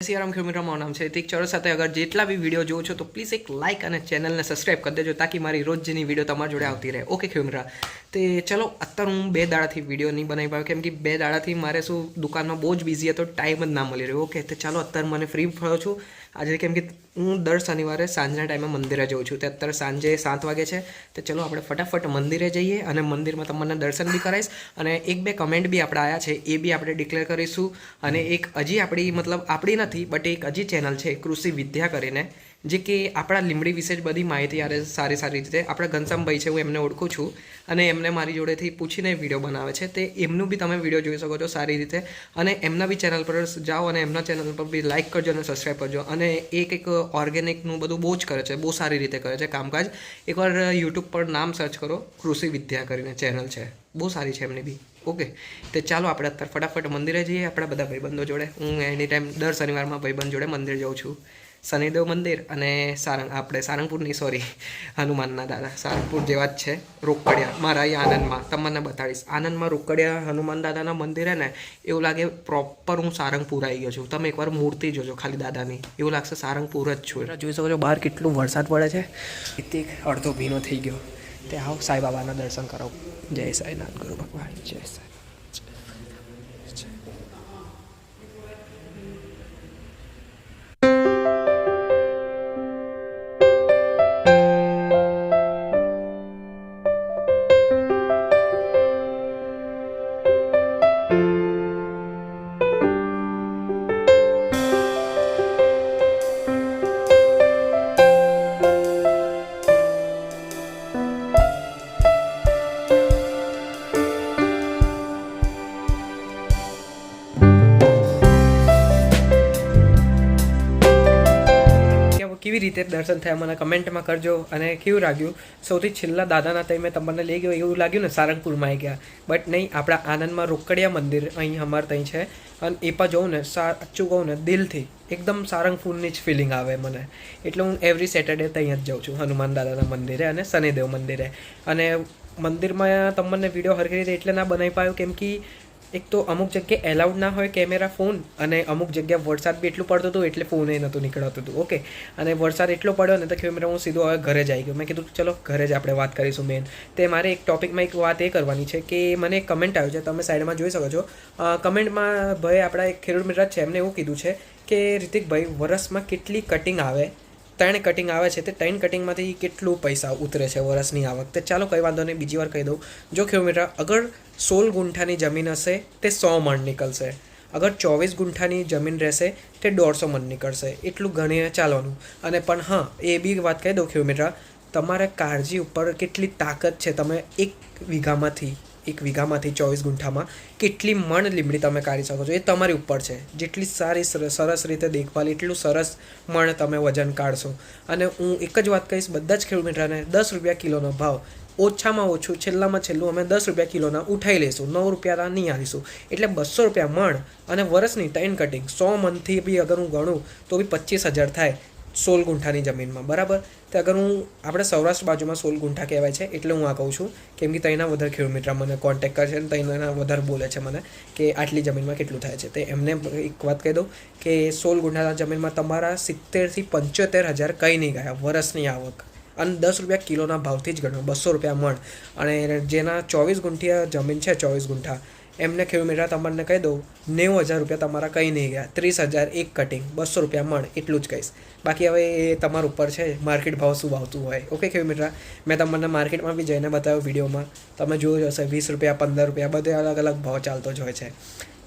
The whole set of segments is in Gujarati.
सियाराम खेल माરું નામ છે ઠીક ચલો સાથે અગર જેટલા બી વિડીયો જોવો છો તો પ્લીઝ એક લાઇક અને ચેનલને સબસ્ક્રાઇબ કરી દેજો તાકી મારી રોજની વિડીયો તમારી જોડે આવતી રહે ઓકે ખેમરા તે ચલો અત્યારે હું 2 દાડાથી વિડીયો નહીં બનાવી પાયો કેમ કે 2 દાડાથી મારે શું દુકાનમાં બહુ જ બિઝી હતો ટાઈમ જ ના મળી રહ્યો ઓકે તો ચાલો અત્યારે મને ફ્રી થયો છું આજે કેમ કે હું દર શનિવારે સાંજના ટાઈમે મંદિરે જાઉં છું તે અત્યારે સાંજે 7 વાગે છે તો ચલો આપણે ફટાફટ મંદિરે જઈએ અને મંદિરમાં તમને દર્શન બી કરાવીશ અને એક બે કમેન્ટ બી આપણે આવ્યા છે એ બી આપણે ડિક્લેર કરીશું અને એક હજી આપણી મતલબ આપણી નથી બટ એક હજી ચેનલ છે કૃષિ વિદ્યા કરીને જે કે આપણા લીમડી વિશે જ બધી માહિતી યારે સારી રીતે આપણા ઘનશ્યામભાઈ છે હું એમને ઓળખું છું અને એમને મારી જોડેથી પૂછીને વિડીયો બનાવે છે તે એમનું બી તમે વિડીયો જોઈ શકો છો સારી રીતે અને એમના બી ચેનલ પર જાઓ અને એમના ચેનલ પર બી લાઇક કરજો અને સબસ્ક્રાઈબ કરજો અને એક ઓર્ગેનિકનું બધું બહુ જ કરે છે બહુ સારી રીતે કરે છે કામકાજ એકવાર યુટ્યુબ પર નામ સર્ચ કરો કૃષિ વિદ્યા કરીને ચેનલ છે બહુ સારી છે એમની બી ઓકે તો ચાલો આપણે અત્યારે ફટાફટ મંદિરે જઈએ આપણા બધા ભાઈબંધો જોડે હું એની ટાઈમ દર શનિવારમાં ભાઈબંધ જોડે મંદિર જાઉં છું શનિદેવ મંદિર અને આપણે સારંગપુરની સોરી હનુમાનના દાદા સારંગપુર જેવા જ છે રોકડિયા મારા અહીં આનંદમાં તમને બતાડીશ આનંદમાં રોકડિયા હનુમાન દાદાના મંદિરે ને એવું લાગે પ્રોપર હું સારંગપુર આવી ગયો છું તમે એકવાર મૂર્તિ જોજો ખાલી દાદાની એવું લાગશે સારંગપુર જ છું જોઈ શકો છો બહાર કેટલું વરસાદ પડે છે એક અડધો ભીનો થઈ ગયો તે આવો સાંઈબાબાના દર્શન કરો જય સાંઈનાથ ગુરુ ભગવાન જય સાંઈ કેવી રીતે દર્શન થયા મને કમેન્ટમાં કરજો અને કેવું લાગ્યું સૌથી છેલ્લા દાદાના તઈ મેં તમને લઈ ગયો એવું લાગ્યું ને સારંગપુરમાં આવી ગયા બટ નહીં આપણા આનંદમાં રોકડિયા મંદિર અહીં અમારે ત્યાં છે અને એ પણ જોઉં ને સાચું કહું ને દિલથી એકદમ સારંગપુરની જ ફિલિંગ આવે મને એટલે હું એવરી સેટરડે ત્યાં જ જાઉં છું હનુમાન દાદાના મંદિરે અને શનિદેવ મંદિરે અને મંદિરમાં તમને વિડીયો હરખી રીતે એટલે ના બનાવી પાયો કેમ કે એક તો અમુક જગ્યાએ એલાઉડ ના હોય કેમેરા ફોન અને અમુક જગ્યાએ વરસાદ બી એટલું પડતું હતું એટલે ફોન એ નહોતું નીકળતું હતું ઓકે અને વરસાદ એટલો પડ્યો ને તો કેમેરા હું સીધો હવે ઘરે જ આવી ગયો મેં કીધું ચલો ઘરે જ આપણે વાત કરીશું મેન તે મારે એક ટોપિકમાં એક વાત એ કરવાની છે કે મને એક કમેન્ટ આવ્યું છે તમે સાઈડમાં જોઈ શકો છો કમેન્ટમાં ભાઈ આપણા એક ખેડૂત મિત્ર છે એમને એવું કીધું છે કે રિતિકભાઈ વરસમાં કેટલી કટિંગ આવે 3 કટિંગ આવે છે તે 3 કટિંગમાંથી કેટલું પૈસા ઉતરે છે વર્ષની આવક તો ચાલો કંઈ વાંધો નહીં બીજી વાર કહી દઉં જો ખેડૂત મિત્ર અગર 16 ગુંઠાની જમીન હશે તે 100 મણ નીકળશે અગર 24 ગુંઠાની જમીન રહેશે તે 150 મણ નીકળશે એટલું ગણીને ચાલવાનું અને પણ હા એ બી વાત કહી દઉં ખેડૂત મિત્ર તમારે કાળજી ઉપર કેટલી તાકાત છે તમે એક વીઘામાંથી 24 ગુંઠામાં કેટલી મણ લીમડી તમે કાઢી શકો છો એ તમારી ઉપર છે જેટલી સારી સરસ રીતે દેખભાલ એટલું સરસ મણ તમે વજન કાઢશો અને હું એક જ વાત કહીશ બધા જ ખેડૂત મિત્રોને 10 રૂપિયા કિલોનો ભાવ ઓછામાં ઓછું છેલ્લામાં છેલ્લું અમે 10 રૂપિયા કિલોના ઉઠાવી લઈશું 9 રૂપિયા નહીં આવીશું એટલે 200 રૂપિયા મણ અને વર્ષની 3 કટિંગ 100 મણથી બી અગર હું ગણું તો બી 25,000 થાય 16 ગુંઠાની જમીનમાં બરાબર તો અગર હું આપણે સૌરાષ્ટ્ર બાજુમાં 16 ગુંઠા કહેવાય છે એટલે હું આ કહું છું કેમ કે ત્યાંના વધારે ખેડૂત મિત્ર મને કોન્ટેક્ટ કરે છે અને ત્યાંના વધારે બોલે છે મને કે આટલી જમીનમાં કેટલું થાય છે તે એમને એક વાત કહી દઉં કે 16 ગુંઠાના જમીનમાં તમારા 70,000 થી 75,000 કંઈ નહીં ગયા વર્ષની આવક અને 10 રૂપિયા કિલોના ભાવથી જ ગણો 200 રૂપિયા મણ અને જેના 24 ગુંઠિયા જમીન છે 24 ગુંઠા એમને ખેડૂત મિત્ર તમને કહી દઉં 90,000 રૂપિયા તમારા કંઈ નહીં ગયા 30,000 એક કટિંગ 200 રૂપિયા મણ એટલું જ કહીશ બાકી હવે એ તમારા ઉપર છે માર્કેટ ભાવ શું આવતું હોય ઓકે ખેડૂત મિત્ર મેં તમને માર્કેટમાં બી જઈને બતાવ્યું વિડીયોમાં તમે જોયું હશે 20 રૂપિયા 15 રૂપિયા બધે અલગ અલગ ભાવ ચાલતો જ હોય છે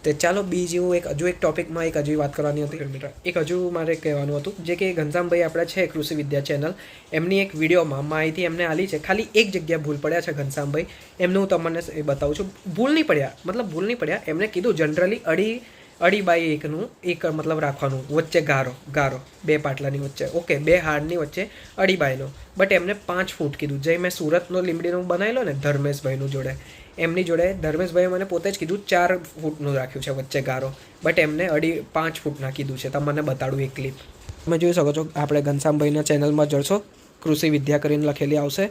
તો ચાલો બીજું એક ટોપિકમાં એક હજુ વાત કરવાની હતી મિત્ર એક હજુ મારે કહેવાનું હતું જે કે ઘનશ્યામભાઈ આપણા છે કૃષિ વિદ્યા ચેનલ એમની એક વિડીયોમાં માહિતી એમને આલી છે ખાલી એક જગ્યા ભૂલ પડ્યા છે ઘનશ્યામભાઈ એમનું હું તમને બતાવું છું ભૂલ નહીં પડ્યા એમને કીધું જનરલી અડી બાય એકનું એક મતલબ રાખવાનું વચ્ચે ગારો 2 પાટલાની વચ્ચે ઓકે 2 હાડની વચ્ચે અડી બાયનો બટ એમને 5 ફૂટ કીધું જે મેં સુરતનો લીમડીનો બનાવેલો ને ધર્મેશભાઈનું જોડે એમની જોડે ધર્મેશભાઈએ મને પોતે જ કીધું 4 ફૂટનું રાખ્યું છે વચ્ચે ગારો બટ એમને 5 ફૂટના કીધું છે તમને બતાડું એક ક્લિપ તમે જોઈ શકો છો આપણે ઘનશ્યામભાઈના ચેનલમાં જશો કૃષિ વિદ્યા કરીને લખેલી આવશે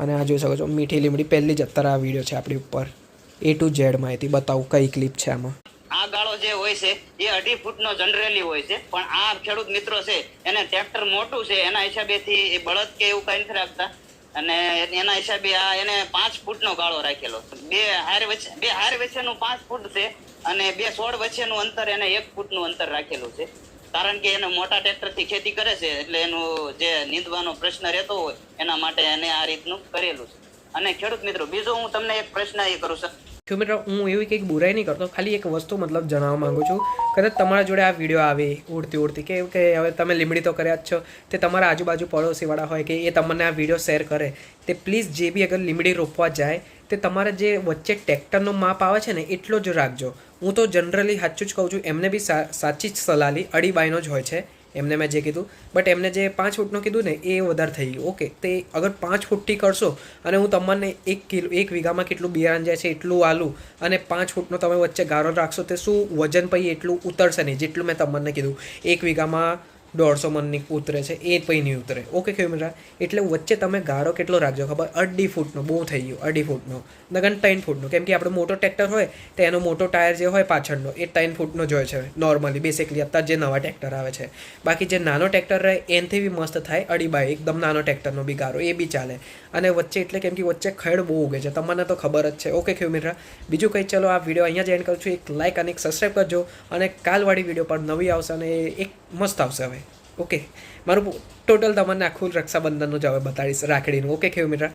અને આ જોઈ શકો છો મીઠી લીમડી પહેલી જ અત્યારે આ વિડીયો છે આપણી ઉપર A to Z માહિતી બતાવું કઈ ક્લિપ છે આમાં આ ગાળો જે હોય છે એ 2.5 ફૂટનો જનરલી હોય છે, પણ આ ખેડૂત મિત્રો છે એને ટ્રેક્ટર મોટું છે એના હિસાબેથી એ બળદ કે એવું કઈ નથી રાખતા, અને એના હિસાબે આ એને 5 ફૂટનો ગાળો રાખેલો છે. બે હાર વચ્ચેનું 5 ફૂટ છે અને 2 છોડ વચ્ચેનું અંતર એને 1 ફૂટનું અંતર રાખેલું છે. કારણ કે એને મોટા ટ્રેક્ટરથી ખેતી કરે છે એટલે એનું જે નીંદવાનો પ્રશ્ન રહેતો હોય એના માટે એને આ રીતનું કરેલું છે. અને ખેડૂત મિત્રો, બીજો હું તમને એક પ્રશ્ન એ કરું છું મિત્રો, હું એવી કંઈક બુરાઈ નહીં કરતો, ખાલી એક વસ્તુ મતલબ જણાવવા માંગુ છું. કદાચ તમારા જોડે આ વિડીયો આવે ઉડતી કે હવે તમે લીમડી તો કર્યા જ છો, તે તમારા આજુબાજુ પડોશીવાળા હોય કે એ તમને આ વિડીયો શેર કરે, તે પ્લીઝ જે બી અગર લીમડી રોપવા જાય તે તમારે જે વચ્ચે ટ્રેક્ટરનો માપ આવે છે ને એટલો જ રાખજો. હું તો જનરલી સાચું જ કહું છું, એમને બી સાચી જ સલાહ લી, 2.5 બાયનો જ હોય છે એમને મેં જે કીધું, બટ એમને જે 5 ફૂટનું કીધું ને એ વધારે થઈ ગયું. ઓકે, તે અગર 5 ફૂટથી કરશો અને હું તમને 1 વીઘામાં કેટલું બિયારણ જાય છે એટલું આલું અને 5 ફૂટનો તમે વચ્ચે ગારો રાખશો, તે શું વજન પછી એટલું ઉતરશે નહીં જેટલું મેં તમને કીધું. 1 વીઘામાં 150 મણની ઉતરે છે એ પછી નહીં ઉતરે. ઓકે ખેડૂત, એટલે વચ્ચે તમે ગાળો કેટલો રાખજો ખબર? 2.5 ફૂટનો, બહુ થઈ ગયું 2.5 ફૂટનો, નગર 3 ફૂટનો, કેમ કે આપણે મોટો ટ્રેક્ટર હોય તો એનો મોટો ટાયર જે હોય પાછળનો એ 3 ફૂટનો જ હોય છે નોર્મલી, બેસિકલી અત્યારે જે નવા ટ્રેક્ટર આવે છે. બાકી જે નાનો ટ્રેક્ટર રહે એનાથી બી મસ્ત થાય 2.5 બાય, એકદમ નાનો ટ્રેક્ટરનો બી ગારો એ બી ચાલે. અને વચ્ચે એટલે કેમ કે વચ્ચે ખેડ બહુ ઉગે છે, તમને તો ખબર જ છે. ઓકે ખેડૂત મિત્ર, બીજું કંઈ ચલો આ વિડીયો અહીંયા જ એન્ડ કરું છું. એક લાઇક અને એક સબસ્ક્રાઈબ કરજો, અને કાલવાળી વિડીયો પર નવી આવશે અને એક મસ્ત આવશે હવે. ઓકે, મારું ટોટલ તમને આખું રક્ષાબંધનનું જ હવે બતાડીશ, રાખડીનું. ઓકે ખેડૂત મિત્ર.